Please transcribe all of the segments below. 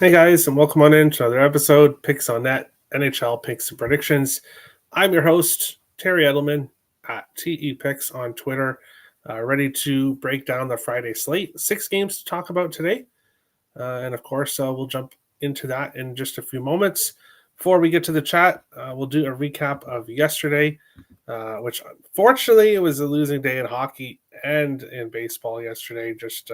Hey guys, and welcome on in to another episode, Picks on Net, NHL Picks and Predictions. I'm your host, Terry Edelman at TE Picks on Twitter, ready to break down the Friday slate. 6 games to talk about today. And of course, we'll jump into that in just a few moments. Before we get to the chat, we'll do a recap of yesterday, which unfortunately it was a losing day in hockey and in baseball yesterday. Just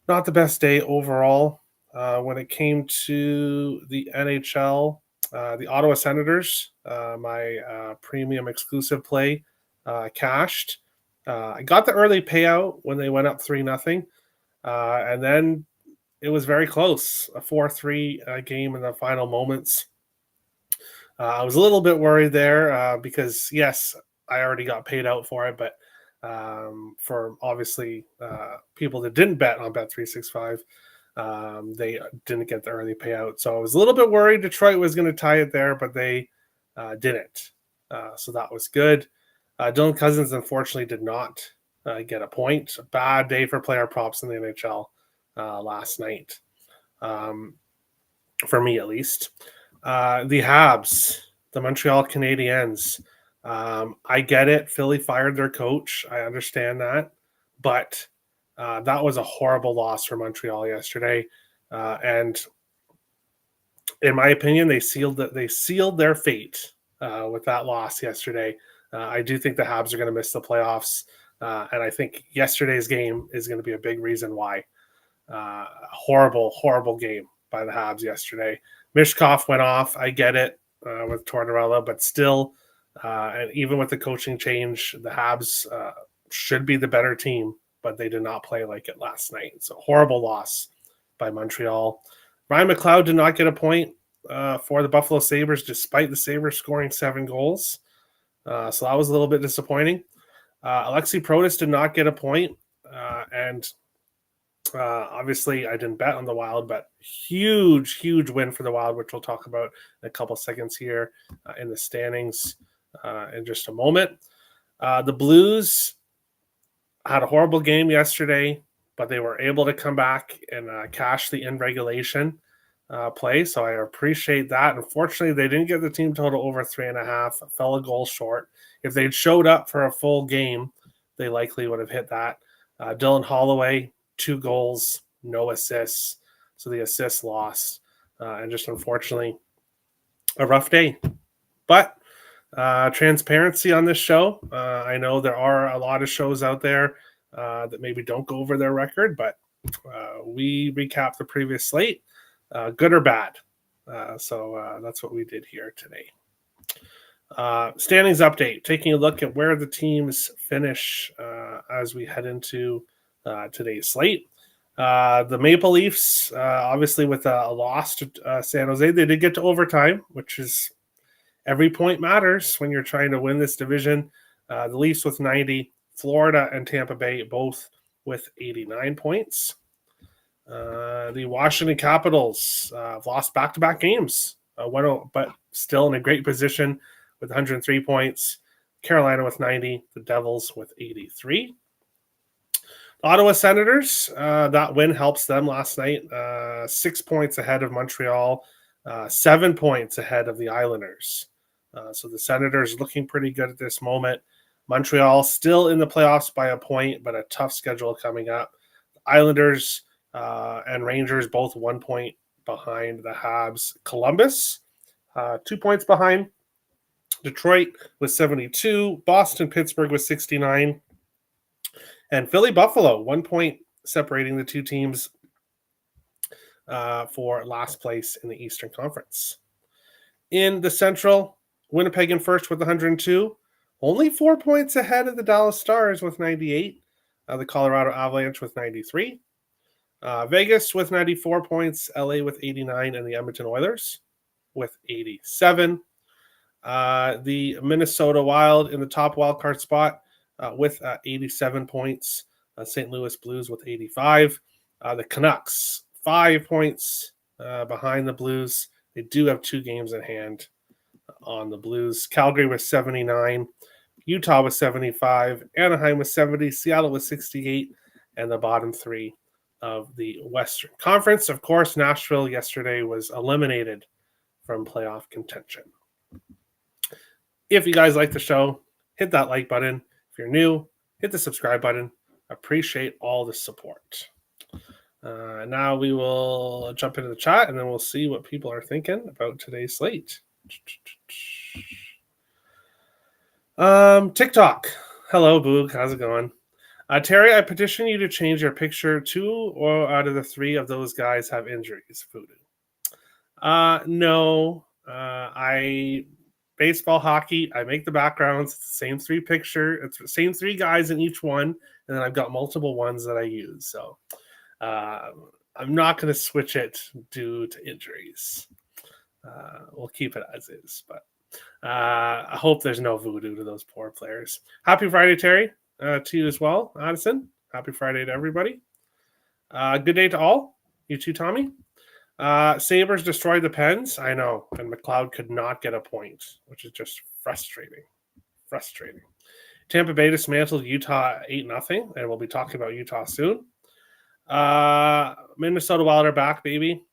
not the best day overall. When it came to the NHL, the Ottawa Senators, my premium exclusive play, cashed. I got the early payout when they went up 3-0. And then it was very close, a 4-3 game in the final moments. I was a little bit worried there because, yes, I already got paid out for it, but for obviously people that didn't bet on Bet365, they didn't get the early payout. So I was a little bit worried Detroit was going to tie it there, but they didn't. So that was good. Dylan Cousins, unfortunately, did not get a point. A bad day for player props in the NHL last night, for me at least. The Habs, the Montreal Canadiens. I get it. Philly fired their coach. I understand that. But that was a horrible loss for Montreal yesterday. And in my opinion, they sealed their fate with that loss yesterday. I do think the Habs are going to miss the playoffs. And I think yesterday's game is going to be a big reason why. Horrible game by the Habs yesterday. Mishkov went off. I get it with Tortorella, but still, and even with the coaching change, the Habs should be the better team, but they did not play like it last night. It's a horrible loss by Montreal. Ryan McLeod did not get a point for the Buffalo Sabres, despite the Sabres scoring 7 goals. So that was a little bit disappointing. Alexei Protas did not get a point, and obviously, I didn't bet on the Wild, but huge win for the Wild, which we'll talk about in a couple seconds here in the standings in just a moment. The Blues had a horrible game yesterday, but they were able to come back and cash the in regulation play, so I appreciate that. Unfortunately, they didn't get the team total over 3.5, fell a goal short. If they'd showed up for a full game, they likely would have hit that. Dylan Holloway, 2 goals, no assists. So the assists lost. And just unfortunately, a rough day. But transparency on this show. I know there are a lot of shows out there that maybe don't go over their record, but we recap the previous slate, good or bad. So that's what we did here today. Standings update, taking a look at where the teams finish as we head into today's slate. The Maple Leafs, obviously with a loss to San Jose, they did get to overtime, which is every point matters when you're trying to win this division. The Leafs with 90, Florida and Tampa Bay both with 89 points. The Washington Capitals have lost back-to-back games, but still in a great position with 103 points. Carolina with 90, the Devils with 83. Ottawa Senators, that win helps them last night. 6 points ahead of Montreal, 7 points ahead of the Islanders. So the Senators looking pretty good at this moment. Montreal still in the playoffs by a point, but a tough schedule coming up. The Islanders and Rangers both 1 point behind the Habs. Columbus, 2 points behind. Detroit with 72. Boston, Pittsburgh with 69. And Philly, Buffalo, 1 point separating the two teams for last place in the Eastern Conference. In the Central, Winnipeg in first with 102. Only 4 points ahead of the Dallas Stars with 98. The Colorado Avalanche with 93. Vegas with 94 points. LA with 89. And the Edmonton Oilers with 87. The Minnesota Wild in the top wildcard spot with 87 points. St. Louis Blues with 85. The Canucks, 5 points behind the Blues. They do have 2 games in hand on the Blues. Calgary with 79. Utah with 75. Anaheim with 70. Seattle with 68. And the bottom 3 of the Western Conference. Of course, Nashville yesterday was eliminated from playoff contention. If you guys like the show, hit that like button. If you're new, hit the subscribe button. Appreciate all the support. Now we will jump into the chat, and then we'll see what people are thinking about today's slate. TikTok. Hello, Boog. How's it going? Terry, I petition you to change your picture. 2 or out of the 3 of those guys have injuries. Voodoo. No. Baseball, hockey, I make the backgrounds. It's the same 3 picture. It's the same 3 guys in each one, and then I've got multiple ones that I use. So I'm not going to switch it due to injuries. We'll keep it as is, but I hope there's no voodoo to those poor players. Happy Friday, Terry, to you as well, Addison. Happy Friday to everybody. Good day to all. You too, Tommy. Sabres destroyed the Pens. I know, and McLeod could not get a point, which is just frustrating. Tampa Bay dismantled Utah 8-0, and we'll be talking about Utah soon. Minnesota Wild are back, baby.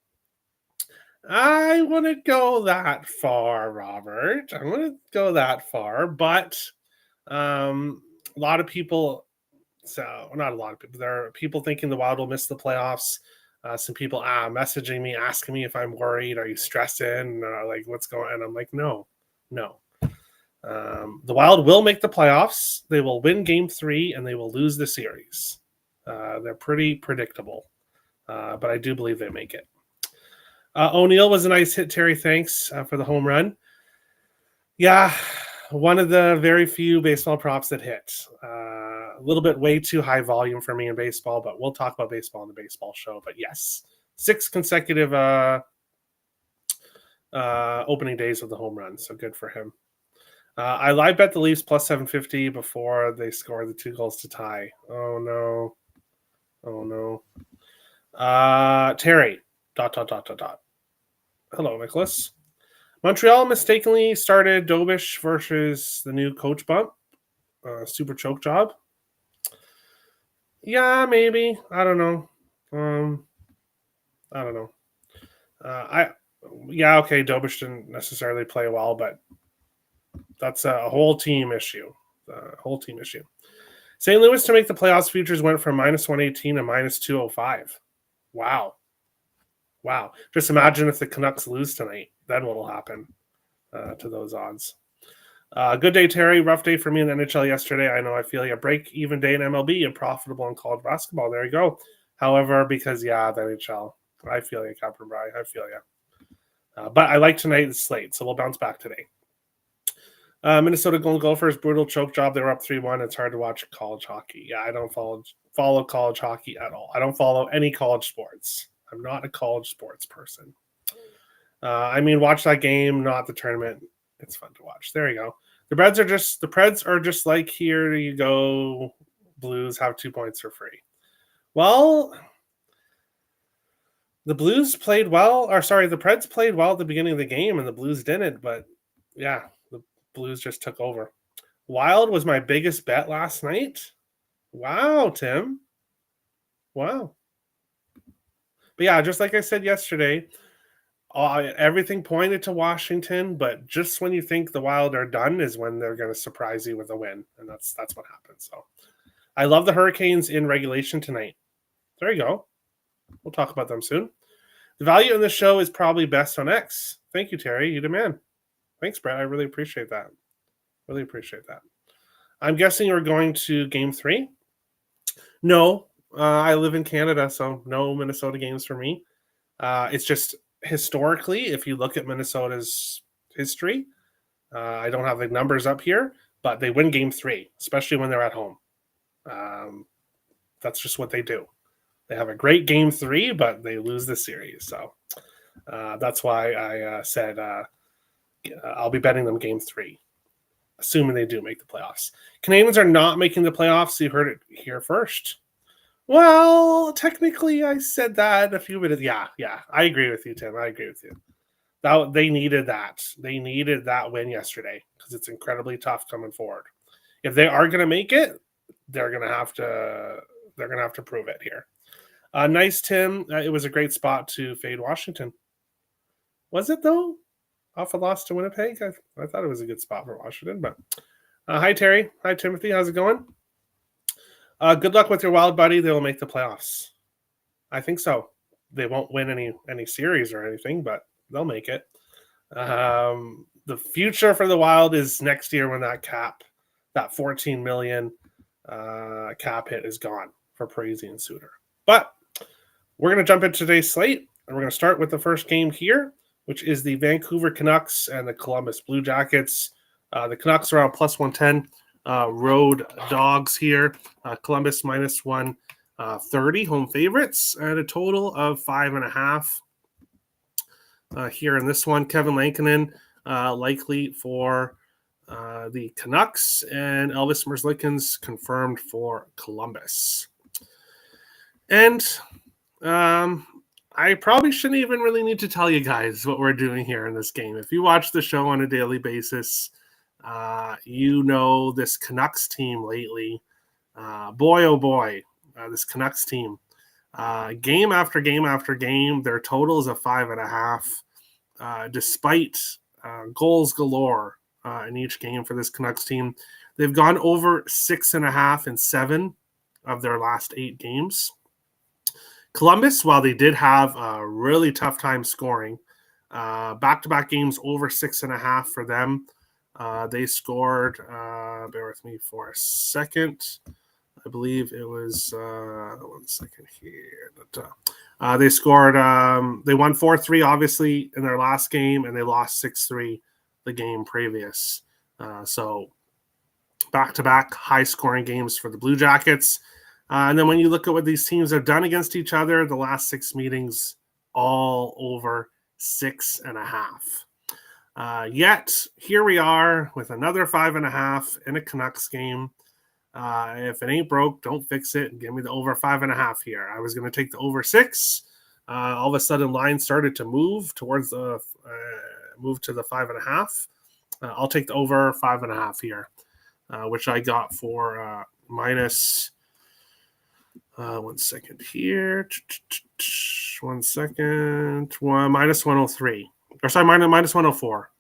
I wouldn't go that far, Robert. I wouldn't go that far, but a lot of people, so not a lot of people, there are people thinking the Wild will miss the playoffs. Some people messaging me, asking me if I'm worried. Are you stressing? Like, what's going on? And I'm like, no. The Wild will make the playoffs. They will win Game 3, and they will lose the series. They're pretty predictable, but I do believe they make it. O'Neill was a nice hit, Terry. Thanks for the home run. Yeah, one of the very few baseball props that hit. A little bit way too high volume for me in baseball, but we'll talk about baseball on the baseball show. But yes, 6 consecutive opening days with the home run, so good for him. I live bet the Leafs plus 750 before they score the 2 goals to tie. Oh no. Terry. ... Hello, Nicholas. Montreal mistakenly started Dobish versus the new coach bump. Super choke job. Yeah, maybe. I don't know. Okay, Dobish didn't necessarily play well, but that's a whole team issue. St. Louis to make the playoffs futures went from -118 to -205. Wow. Just imagine if the Canucks lose tonight. Then what will happen to those odds? Good day, Terry. Rough day for me in the NHL yesterday. I know I feel a break-even day in MLB and profitable in college basketball. There you go. However, because, the NHL. I feel you, Captain Bry. I feel you. But I like tonight's slate, so we'll bounce back today. Minnesota Golden Gophers, brutal choke job. They were up 3-1. It's hard to watch college hockey. Yeah, I don't follow college hockey at all. I don't follow any college sports. I'm not a college sports person. Watch that game, not the tournament. It's fun to watch. There you go. The Preds are just like, here you go, Blues have 2 points for free. Well, the Preds played well at the beginning of the game, and the Blues didn't, but yeah, the Blues just took over. Wild was my biggest bet last night. Wow, Tim. Wow. But yeah, just like I said yesterday, everything pointed to Washington, but just when you think the Wild are done is when they're going to surprise you with a win, and that's what happens. So I love the Hurricanes in regulation tonight. There you go. We'll talk about them soon. The value in the show is probably best on X. Thank you, Terry. You the man. Thanks, Brett. I really appreciate that. I'm guessing you're going to Game 3? No. I live in Canada, so no Minnesota games for me. It's just historically, if you look at Minnesota's history, I don't have the numbers up here, but they win Game 3, especially when they're at home. That's just what they do. They have a great Game 3, but they lose the series. So that's why I said I'll be betting them Game 3, assuming they do make the playoffs. Canadians are not making the playoffs. You heard it here first. Well, technically, I said that a few minutes. Yeah. I agree with you, Tim. I agree with you. They needed that. They needed that win yesterday because it's incredibly tough coming forward. If they are going to make it, they're going to have to prove it here. Nice, Tim. It was a great spot to fade Washington. Was it, though? Off a loss to Winnipeg? I thought it was a good spot for Washington. But hi, Terry. Hi, Timothy. How's it going? Good luck with your Wild, buddy. They will make the playoffs. I think so. They won't win any series or anything, but they'll make it. The future for the Wild is next year when that 14 million cap hit is gone for Parisi and Suter. But we're going to jump into today's slate, and we're going to start with the first game here, which is the Vancouver Canucks and the Columbus Blue Jackets. The Canucks are on plus 110. Road dogs here. Columbus minus 130, home favorites, at a total of 5.5. Here in this one, Kevin Lankinen likely for the Canucks, and Elvis Merzlikins confirmed for Columbus. And I probably shouldn't even really need to tell you guys what we're doing here in this game. If you watch the show on a daily basis, you know this Canucks team lately. Boy, oh boy, this Canucks team. Game after game after game, their totals of 5.5. Despite goals galore in each game for this Canucks team, they've gone over 6.5 in 7 of their last 8 games. Columbus, while they did have a really tough time scoring, back-to-back games over 6.5 for them. They scored, bear with me for a second. I believe it was, 1 second here. They scored, they won 4-3, obviously, in their last game, and they lost 6-3 the game previous. So back-to-back high-scoring games for the Blue Jackets. And then when you look at what these teams have done against each other, the last 6 meetings, all over 6.5. Yet, here we are with another 5.5 in a Canucks game. If it ain't broke, don't fix it. And give me the over 5.5 here. I was going to take the over 6. All of a sudden, line started to move towards the move to the 5.5. I'll take the over 5.5 here, which I got for minus. 1 second here. 1 second. Minus 103. Or sorry, minus 104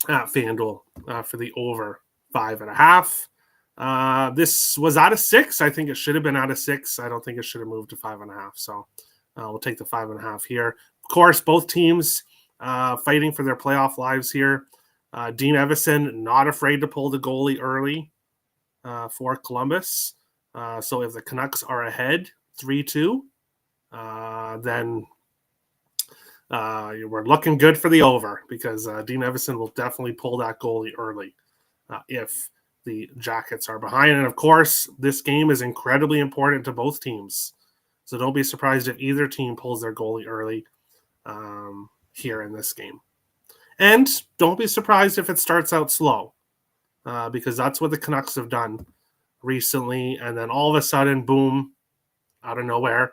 at FanDuel for the over 5.5. This was out of 6. I think it should have been out of 6. I don't think it should have moved to 5.5. So we'll take the 5.5 here. Of course, both teams fighting for their playoff lives here. Dean Evison not afraid to pull the goalie early for Columbus. So if the Canucks are ahead 3-2, then we're looking good for the over, because Dean Evison will definitely pull that goalie early if the Jackets are behind. And of course, this game is incredibly important to both teams. So don't be surprised if either team pulls their goalie early here in this game. And don't be surprised if it starts out slow, because that's what the Canucks have done recently, and then all of a sudden, boom, out of nowhere,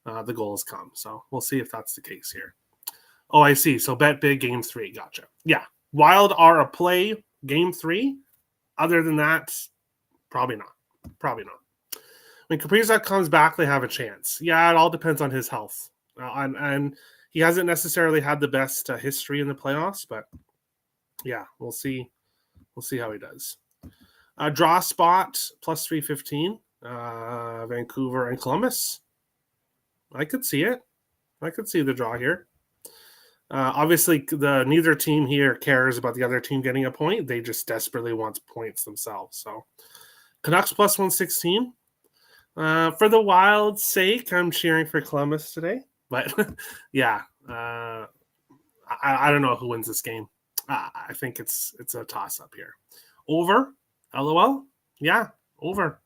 the goals come. So we'll see if that's the case here. Oh, I see. So bet big game 3. Gotcha. Yeah. Wild are a play game 3. Other than that, probably not. Probably not. When Kaprizov comes back, they have a chance. Yeah, it all depends on his health. And he hasn't necessarily had the best history in the playoffs, but yeah, we'll see. We'll see how he does. Draw spot plus 315. Vancouver and Columbus. I could see it. I could see the draw here. Obviously, neither team here cares about the other team getting a point. They just desperately want points themselves. So Canucks plus 116. For the Wild's sake, I'm cheering for Columbus today. But yeah, I don't know who wins this game. I think it's a toss-up here. Over. LOL? Yeah, over.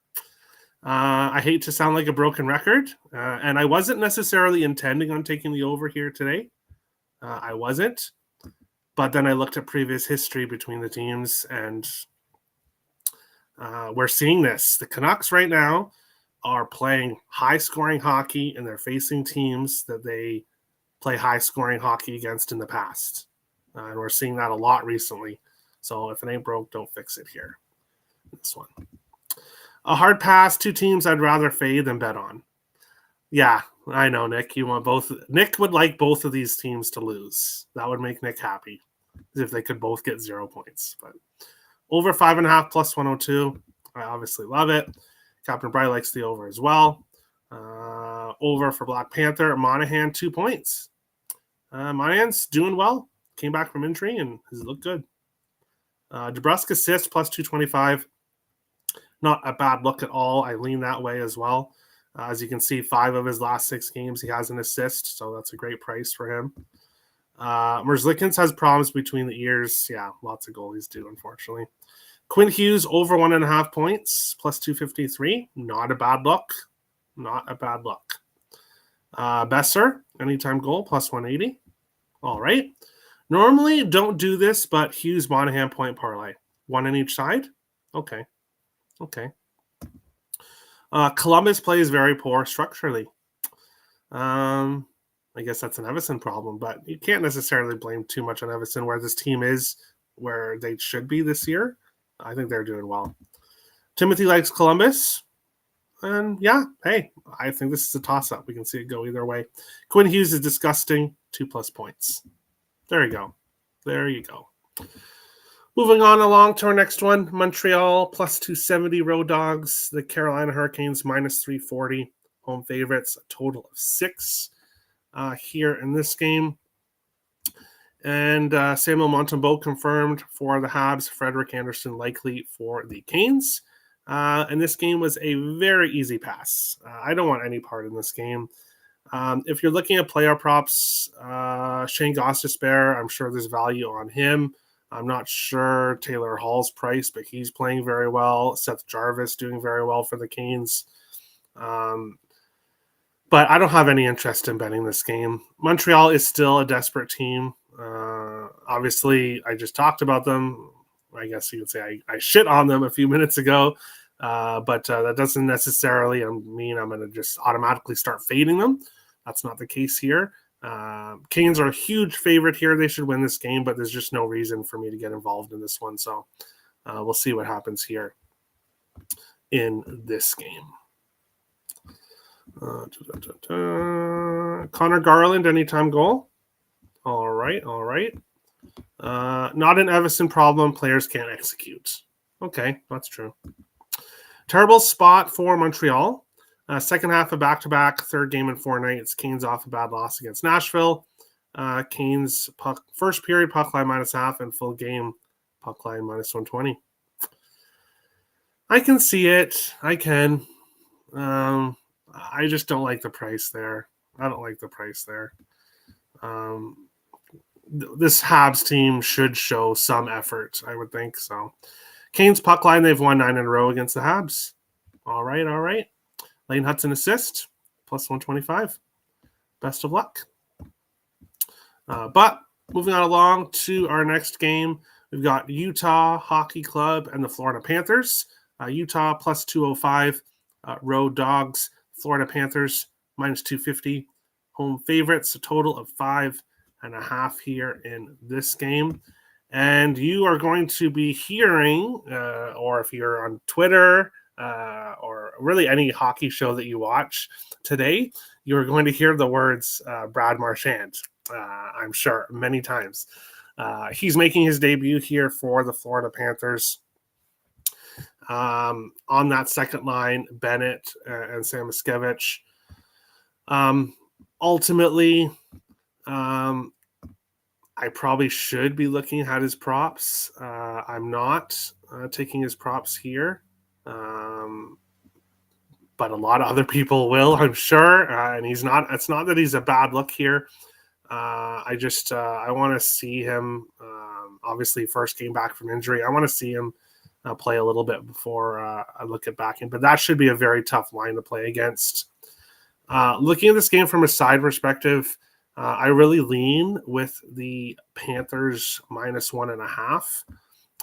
I hate to sound like a broken record, and I wasn't necessarily intending on taking the over here today. I wasn't. But then I looked at previous history between the teams, and we're seeing this. The Canucks right now are playing high-scoring hockey, and they're facing teams that they play high-scoring hockey against in the past. And we're seeing that a lot recently. So if it ain't broke, don't fix it here. This one. A hard pass, 2 teams I'd rather fade than bet on. Yeah, I know, Nick. You want both. Nick would like both of these teams to lose. That would make Nick happy if they could both get 0 points. But over 5.5 plus 102. I obviously love it. Captain Bright likes the over as well. Over for Black Panther. Monahan, 2 points. Monahan's doing well. Came back from injury and has looked good. DeBrusque assist plus 225. Not a bad look at all. I lean that way as well. As you can see, 5 of his last 6 games, he has an assist, so that's a great price for him. Merzlikins has problems between the ears. Yeah, lots of goalies do, unfortunately. Quinn Hughes over 1.5 points, plus 253. Not a bad look. Not a bad look. Besser, anytime goal, plus 180. All right. Normally, don't do this, but Hughes Monahan point parlay. 1 on each side? Okay. Columbus plays very poor structurally. I guess that's an Everson problem, but you can't necessarily blame too much on Everson where this team is where they should be this year. I think they're doing well. Timothy likes Columbus. And yeah, hey, I think this is a toss-up. We can see it go either way. Quinn Hughes is disgusting. 2+ points. There you go. Moving on along to our next one. Montreal plus 270 road dogs. The Carolina Hurricanes minus 340. Home favorites, a total of 6 here in this game. And Samuel Montembeault confirmed for the Habs. Frederik Andersen likely for the Canes. And this game was a very easy pass. I don't want any part in this game. If you're looking at player props, Shane Gostisbehere, I'm sure there's value on him. I'm not sure Taylor Hall's price, but he's playing very well. Seth Jarvis doing very well for the Canes. But I don't have any interest in betting this game. Montreal is still a desperate team. Obviously, I just talked about them. I guess you could say I shit on them a few minutes ago. But that doesn't necessarily mean I'm going to just automatically start fading them. That's not the case here. Canes are a huge favorite here. They should win this game, but there's just no reason for me to get involved in this one. So we'll see what happens here in this game. Connor Garland, anytime goal. All right. Not an Everson problem. Players can't execute. Okay, that's true. Terrible spot for Montreal. Second half of back-to-back, third game in 4 nights. Canes off a bad loss against Nashville. Canes first period puck line -0.5 and full game puck line -120. I can see it. I can. I just don't like the price there. This Habs team should show some effort, I would think. So, Canes puck line, they've won 9 in a row against the Habs. All right. Lane Hudson assist, plus 125. Best of luck. But moving on along to our next game, we've got Utah Hockey Club and the Florida Panthers. Utah plus 205. Road dogs. Florida Panthers minus 250. Home favorites, a total of 5.5 here in this game. And you are going to be hearing, or if you're on Twitter, or really any hockey show that you watch today, you're going to hear the words Brad Marchand, I'm sure, many times. He's making his debut here for the Florida Panthers. On that second line, Bennett and Samoskevich. Ultimately, I probably should be looking at his props. I'm not taking his props here. But a lot of other people will, I'm sure. And he's not. It's not that he's a bad look here. I want to see him. Obviously, first game back from injury. I want to see him play a little bit before I look at backing. But that should be a very tough line to play against. Looking at this game from a side perspective, I really lean with the Panthers minus 1.5.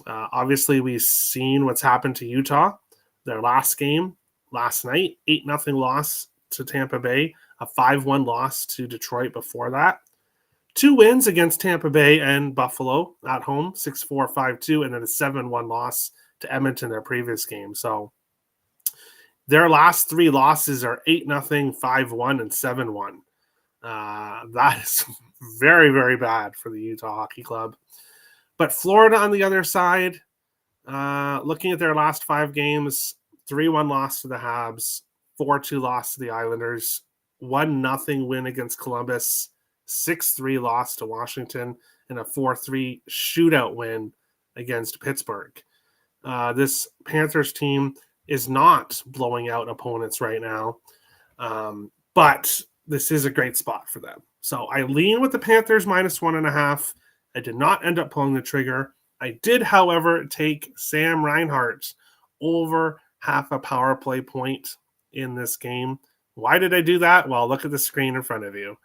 Obviously, we've seen what's happened to Utah. Their last game last night, 8-0 loss to Tampa Bay, a 5-1 loss to Detroit before that. 2 wins against Tampa Bay and Buffalo at home, 6-4, 5-2, and then a 7-1 loss to Edmonton their previous game. So Their last 3 losses are 8-0, 5-1, and 7-1. That is very, very bad for the Utah Hockey Club. But Florida on the other side, looking at their last 5 games, 3-1 loss to the Habs, 4-2 loss to the Islanders, 1-0 win against Columbus, 6-3 loss to Washington, and a 4-3 shootout win against Pittsburgh. This Panthers team is not blowing out opponents right now, but this is a great spot for them. So I lean with the Panthers minus 1.5. I did not end up pulling the trigger. I did, however, take Sam Reinhart over half a power play point in this game. Why did I do that? Well, look at the screen in front of you.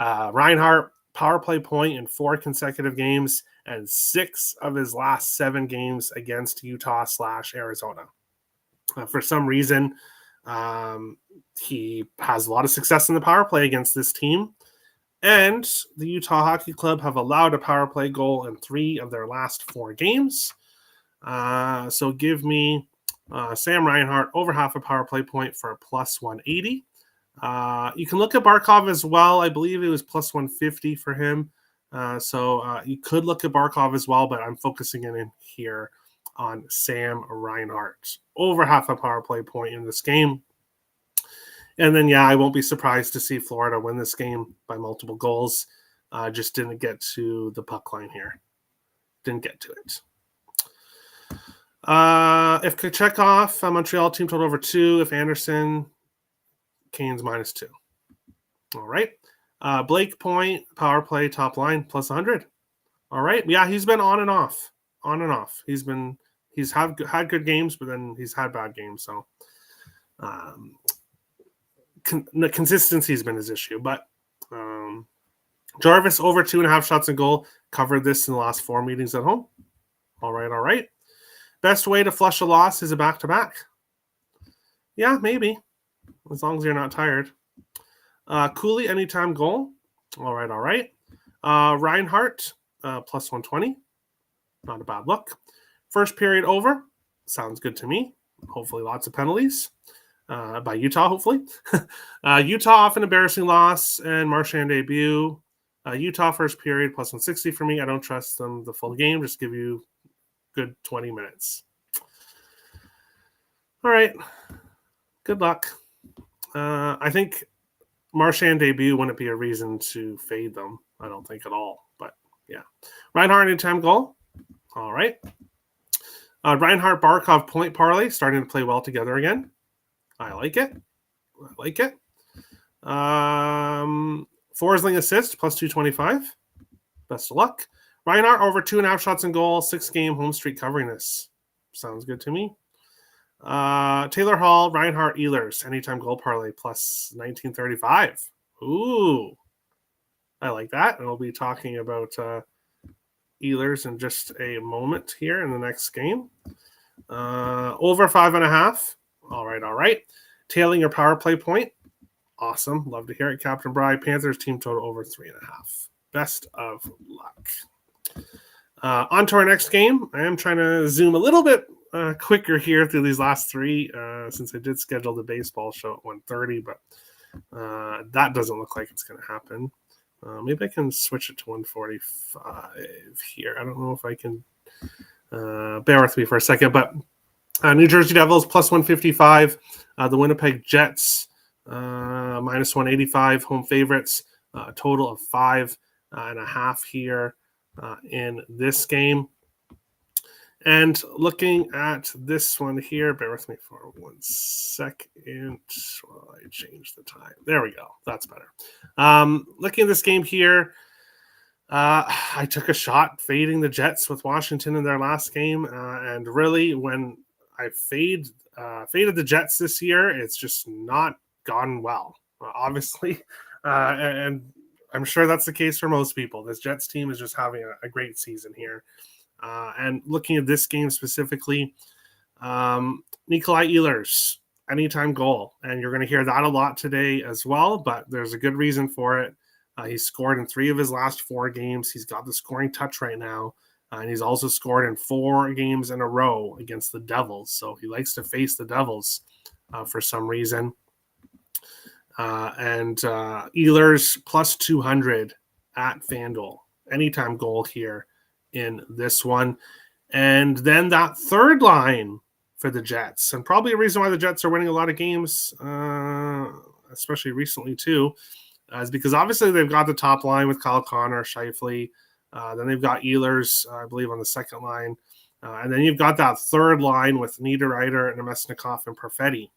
Reinhart, power play point in 4 consecutive games and 6 of his last 7 games against Utah/Arizona. For some reason, he has a lot of success in the power play against this team. And the Utah Hockey Club have allowed a power play goal in 3 of their last 4 games. So give me Sam Reinhart over half a power play point for a plus 180. You can look at Barkov as well. I believe it was plus 150 for him. So you could look at Barkov as well, but I'm focusing in here on Sam Reinhart over half a power play point in this game. And then, I won't be surprised to see Florida win this game by multiple goals. Just didn't get to the puck line here. Didn't get to it. If Kochetkov, Montreal team total over 2. If Anderson, Canes minus 2. All right. Blake Point, power play, top line, plus 100. All right. Yeah, he's been on and off. On and off. He's had good games, but then he's had bad games. So the consistency has been his issue. But Jarvis over 2.5 shots on goal. Covered this in the last 4 meetings at home. All right. Best way to flush a loss is a back-to-back. Yeah, maybe. As long as you're not tired. Cooley, anytime goal. All right. Reinhart, plus 120. Not a bad look. First period over. Sounds good to me. Hopefully lots of penalties by Utah, hopefully. Utah off an embarrassing loss and Marchand debut. Utah first period, plus 160 for me. I don't trust them the full game. Just give you good 20 minutes. All right. Good luck. I think Marchand debut wouldn't be a reason to fade them. I don't think at all. But, yeah. Reinhart anytime goal. All right. Reinhart Barkov point parlay starting to play well together again. I like it. Forsling assist plus 225. Best of luck. Reinhart over 2.5 shots on goal, 6-game home streak covering this. Sounds good to me. Taylor Hall, Reinhart Ehlers, anytime goal parlay plus 1935. Ooh, I like that. And we'll be talking about Ehlers in just a moment here in the next game. Over 5.5. All right. Tailing your power play point. Awesome. Love to hear it, Captain Bry. Panthers team total over 3.5. Best of luck. On to our next game. I am trying to zoom a little bit quicker here through these last 3 since I did schedule the baseball show at 1:30, but that doesn't look like it's going to happen. Maybe I can switch it to 1:45 here. I don't know if I can. Bear with me for a second, but New Jersey Devils plus 155. The Winnipeg Jets minus 185. Home favorites. Total of 5.5 here in this game. And looking at this one here, bear with me for 1 second while I change the time. There we go. That's better. Looking at this game here, I took a shot fading the Jets with Washington in their last game. And really, when I faded the Jets this year, it's just not gone well, obviously. And I'm sure that's the case for most people. This Jets team is just having a great season here. And looking at this game specifically, Nikolai Ehlers, anytime goal. And you're going to hear that a lot today as well, but there's a good reason for it. He's scored in 3 of his last 4 games. He's got the scoring touch right now. And he's also scored in 4 games in a row against the Devils. So he likes to face the Devils. for some reason. And Ehlers plus 200 at FanDuel. Anytime goal here in this one. And then that third line for the Jets, and probably a reason why the Jets are winning a lot of games, especially recently too, is because obviously they've got the top line with Kyle Connor, Scheifele. Then they've got Ehlers, I believe, on the second line. And then you've got that third line with Niederreiter and Namestnikov and Perfetti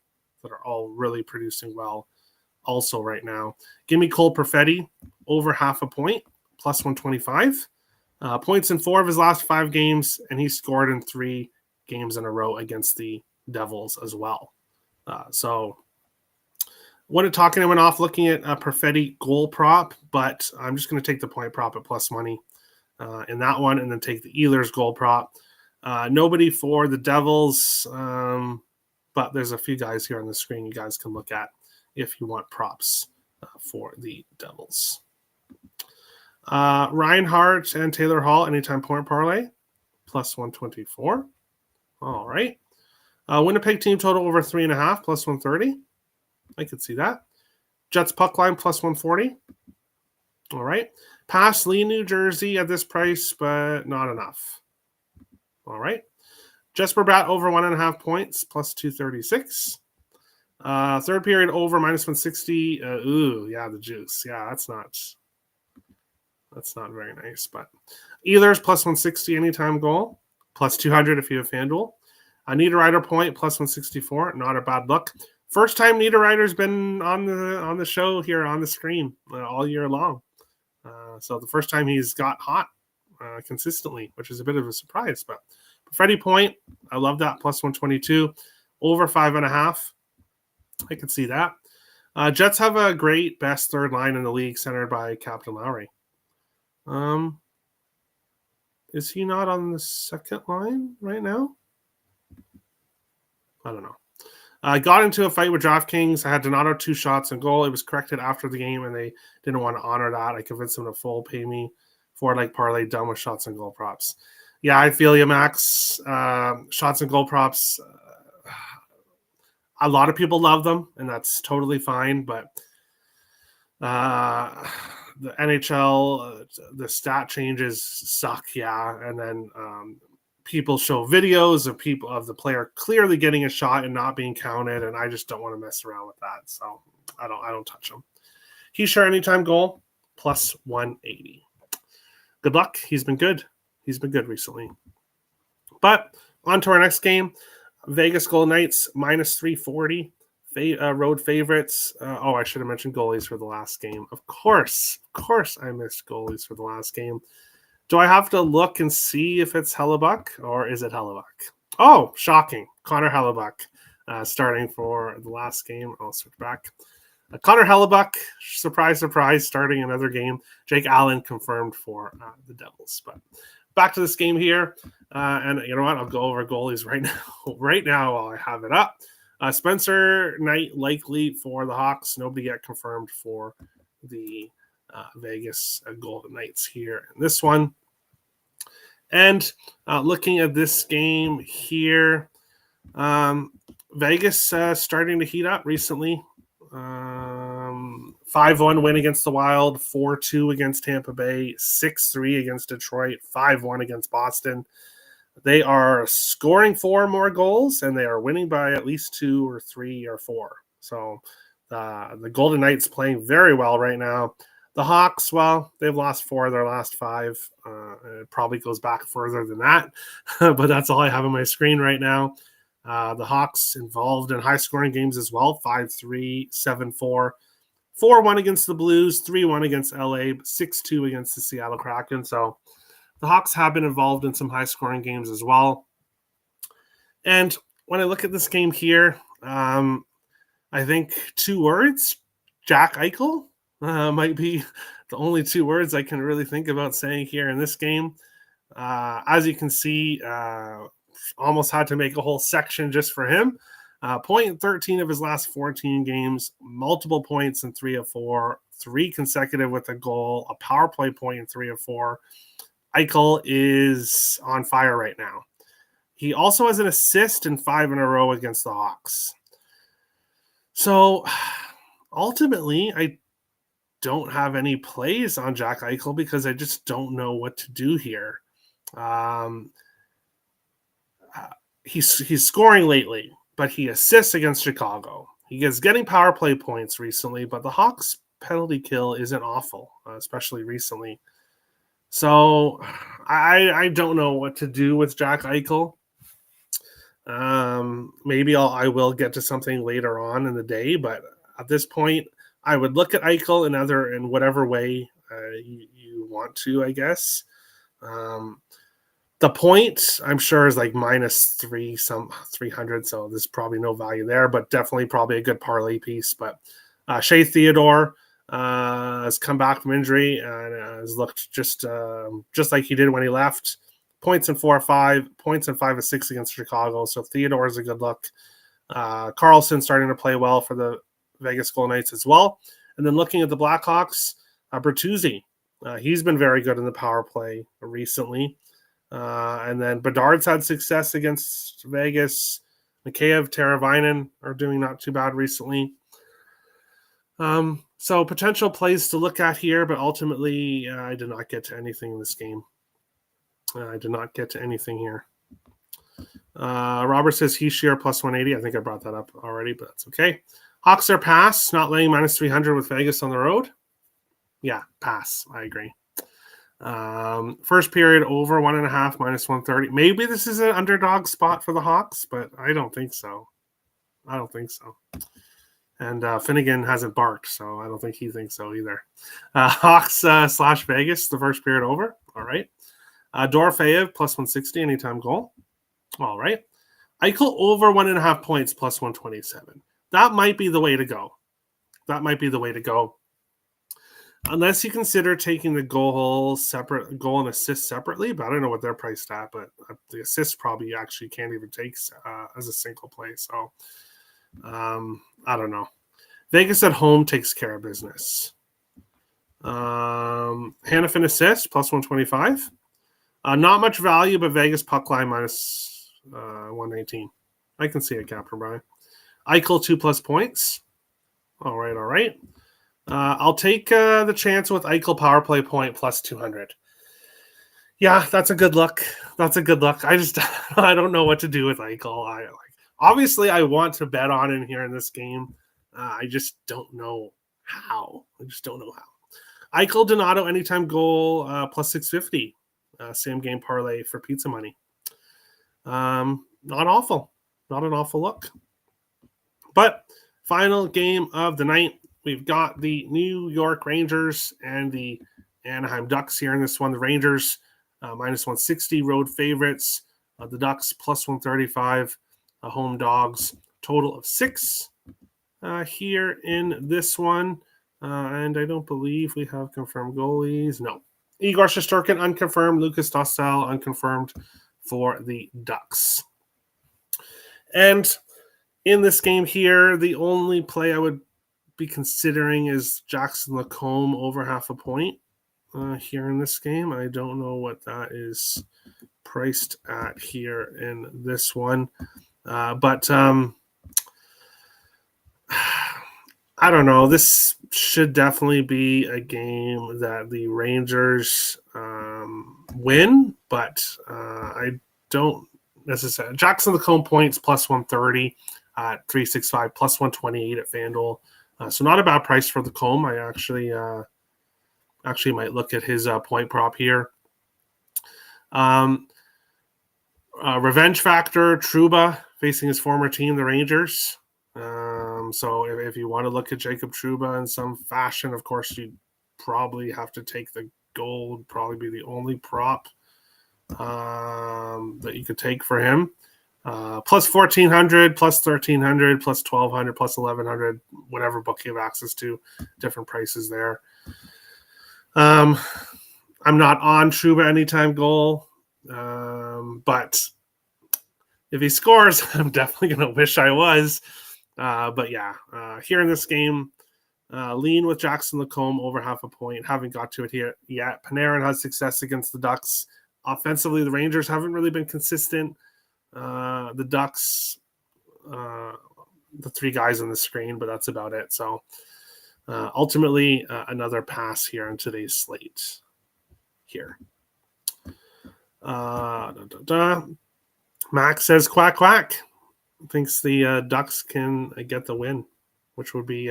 that are all really producing well also right now. Give me Cole Perfetti over half a point, plus 125. Points in 4 of his last 5 games, and he scored in 3 games in a row against the Devils as well. So wasn't talking anyone off looking at a Perfetti goal prop, but I'm just going to take the point prop at plus money in that one, and then take the Ehlers goal prop. Nobody for the Devils, but there's a few guys here on the screen you guys can look at if you want props for the Devils. Reinhardt and Taylor Hall, anytime point parlay, plus 124. All right. Winnipeg team total over 3.5, plus 130. I could see that. Jets puck line, plus 140. All right. Pass Lee, New Jersey at this price, but not enough. All right. Jesper Bratt over 1.5 points, plus 236. Third period over minus 160. The juice. Yeah, that's not very nice. But Ehlers plus 160 anytime goal, plus 200 if you have FanDuel. Niederreiter point plus 164. Not a bad look. First time Niederreiter's been on the show here on the screen all year long. So the first time he's got hot consistently, which is a bit of a surprise. But Freddie point, I love that, plus 122. Over 5.5. I could see that. Jets have a great best third line in the league, centered by Captain Lowry. Is he not on the second line right now? I don't know. I got into a fight with DraftKings. I had Donato 2 shots and goal. It was corrected after the game, and they didn't want to honor that. I convinced them to full pay me for parlay done with shots and goal props. Yeah, I feel you, Max. Shots and goal props. A lot of people love them, and that's totally fine. But the NHL, the stat changes suck, yeah. And then people show videos of the player clearly getting a shot and not being counted, and I just don't want to mess around with that. So I don't touch him. He's sure anytime goal, plus 180. Good luck. He's been good. He's been good recently. But on to our next game. Vegas Golden Knights, minus 340. Road favorites. I should have mentioned goalies for the last game. Of course I missed goalies for the last game. Do I have to look and see if it's Hellebuck or is it Hellebuck? Oh, shocking. Connor Hellebuck starting for the last game. I'll switch back. Connor Hellebuck, surprise, starting another game. Jake Allen confirmed for the Devils. But back to this game here. And you know what? I'll go over goalies right now while I have it up. Spencer Knight likely for the Hawks. Nobody yet confirmed for the Vegas Golden Knights here in this one. And looking at this game here, Vegas starting to heat up recently. 5-1 win against the Wild, 4-2 against Tampa Bay, 6-3 against Detroit, 5-1 against Boston. They are scoring 4 more goals, and they are winning by at least 2 or 3 or 4. So the Golden Knights playing very well right now. The Hawks, well, they've lost 4 of their last 5. It probably goes back further than that, but that's all I have on my screen right now. The Hawks involved in high-scoring games as well, 5-3, 7-4, 4-1 against the Blues, 3-1 against LA, 6-2 against the Seattle Kraken. So the Hawks have been involved in some high-scoring games as well. And when I look at this game here, I think 2 words, Jack Eichel, might be the only 2 words I can really think about saying here in this game. As you can see, almost had to make a whole section just for him. Point in 13 of his last 14 games, multiple points in 3 of 4, 3 consecutive with a goal, a power play point in 3 of 4. Eichel is on fire right now. He also has an assist in 5 in a row against the Hawks. So ultimately, I don't have any plays on Jack Eichel because I just don't know what to do here. Um, he's scoring lately, but he assists against Chicago. He is getting power play points recently, but the Hawks' penalty kill isn't awful, especially recently. So I don't know what to do with Jack Eichel. Maybe I will get to something later on in the day, but at this point, I would look at Eichel in whatever way you want to, I guess. The point I'm sure is like minus 300, so there's probably no value there, but definitely probably a good parlay piece. But Shea Theodore has come back from injury and has looked just like he did when he left. Points in 4 or 5, points in 5 or 6 against Chicago. So Theodore is a good look. Carlson starting to play well for the Vegas Golden Knights as well. And then looking at the Blackhawks, Bertuzzi. He's been very good in the power play recently. And then Bedard's had success against Vegas. Mikheyev, Teravainen are doing not too bad recently. So potential plays to look at here, but ultimately I did not get to anything in this game. I did not get to anything here. Robert says Heishier plus 180. I think I brought that up already, but that's okay. Hawks are pass, not laying minus 300 with Vegas on the road. Yeah, pass. I agree. First period over 1.5 minus 130. Maybe this is an underdog spot for the Hawks, but I don't think so. And Finnegan hasn't barked, so I don't think he thinks so either. Hawks / Vegas, the first period over. All right. Dorofeyev plus 160 anytime goal. All right. Eichel over 1.5 points plus 127. That might be the way to go. Unless you consider taking the goal and assist separately, but I don't know what they're priced at, but the assist probably actually can't even take as a single play. So I don't know. Vegas at home takes care of business. Hannafin assist plus 125. Not much value, but Vegas puck line minus 119. I can see it, Captain Brian. Eichel 2+ points. All right. I'll take the chance with Eichel power play point plus 200. Yeah, that's a good look. I don't know what to do with Eichel. Obviously I want to bet on him here in this game. I just don't know how. Eichel Donato anytime goal plus 650. Same game parlay for pizza money. Not awful. Not an awful look. But final game of the night. We've got the New York Rangers and the Anaheim Ducks here in this one. The Rangers minus 160 road favorites. The Ducks plus 135 home dogs. Total of 6 here in this one. And I don't believe we have confirmed goalies. No. Igor Shesterkin unconfirmed. Lucas Dostal unconfirmed for the Ducks. And in this game here, the only play I would be considering is Jackson Lacombe over 0.5 point here in this game. I don't know what that is priced at here in this one. But I don't know. This should definitely be a game that the Rangers win, but I don't necessarily. Jackson Lacombe points plus 130 at 365, plus 128 at FanDuel. So not a bad price for Lacombe. I actually might look at his point prop here. Revenge factor, Trouba facing his former team, the Rangers. So if you want to look at Jacob Trouba in some fashion, of course, you'd probably have to take the goal. Would probably be the only prop that you could take for him. Plus 1,400, plus 1,300, plus 1,200, plus 1,100, whatever book you have access to, different prices there. I'm not on Trouba anytime goal, but if he scores, I'm definitely going to wish I was. But yeah, here in this game, lean with Jackson Lacombe over 0.5 point. Haven't got to it here yet. Panarin has success against the Ducks. Offensively, the Rangers haven't really been consistent. The Ducks the three guys on the screen, but that's about it. So ultimately, another pass here on today's slate. Here. Max says quack quack. Thinks the Ducks can get the win, which would be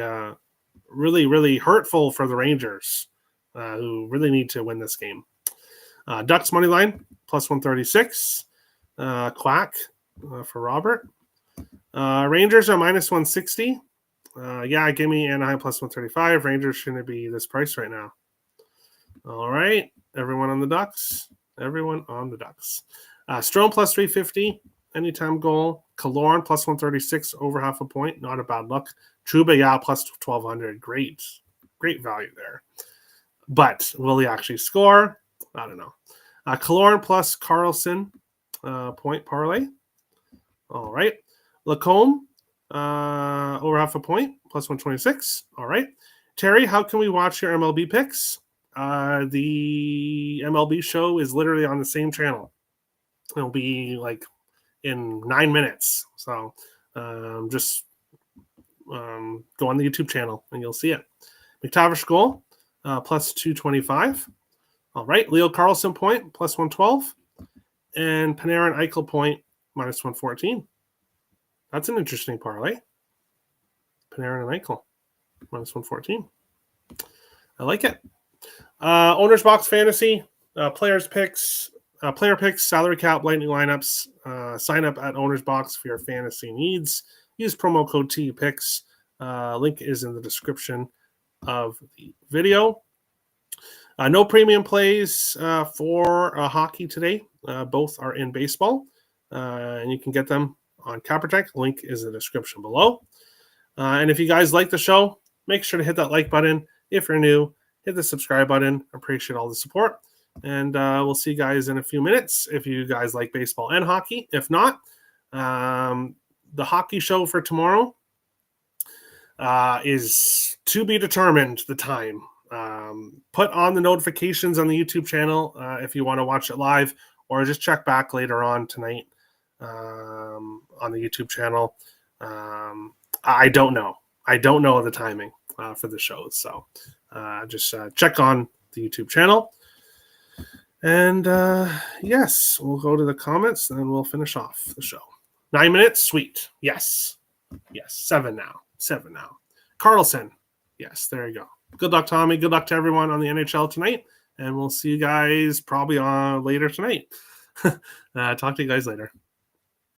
really, really hurtful for the Rangers, who really need to win this game. Ducks money line plus 136. Quack for Robert. Rangers are minus 160. Give me Anaheim plus 135. Rangers shouldn't be this price right now. All right, everyone on the Ducks. Everyone on the Ducks. Strome plus 350. Anytime goal. Killorn plus 136, over half a point. Not a bad look. Trouba, plus 1,200. Great value there. But will he actually score? I don't know. Killorn plus Carlson, point parlay. All right. Lacombe, over half a point, plus 126. All right. Terry, how can we watch your MLB picks? The MLB show is literally on the same channel. It'll be like in 9 minutes. So just go on the YouTube channel and you'll see it. McTavish goal, plus 225. All right. Leo Carlson point, plus 112. And Panarin Eichel point, minus 114. That's an interesting parlay. Panarin and Eichel, minus 114. I like it. OwnersBox fantasy, player picks, salary cap, lightning lineups. Sign up at OwnersBox for your fantasy needs. Use promo code TPicks. Link is in the description of the video. No premium plays for hockey today. Both are in baseball, and you can get them on CapperTech. Link is in the description below. And if you guys like the show, make sure to hit that like button. If you're new, hit the subscribe button. Appreciate all the support. And we'll see you guys in a few minutes if you guys like baseball and hockey. If not, the hockey show for tomorrow is to be determined, the time. Put on the notifications on the YouTube channel if you want to watch it live, or just check back later on tonight on the YouTube channel. I don't know. I don't know the timing for the shows. So just check on the YouTube channel. And yes, we'll go to the comments and then we'll finish off the show. 9 minutes, sweet. Yes. 7 now. Carlson. Yes, there you go. Good luck, Tommy. Good luck to everyone on the NHL tonight. And we'll see you guys probably on later tonight. Talk to you guys later.